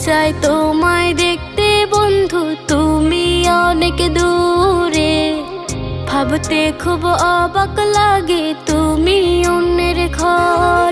চাই তোমায় দেখতে বন্ধু, তুমি অনেক দূরে। ভাবতে খুব অবাক লাগে তুমি অন্যের ঘরে।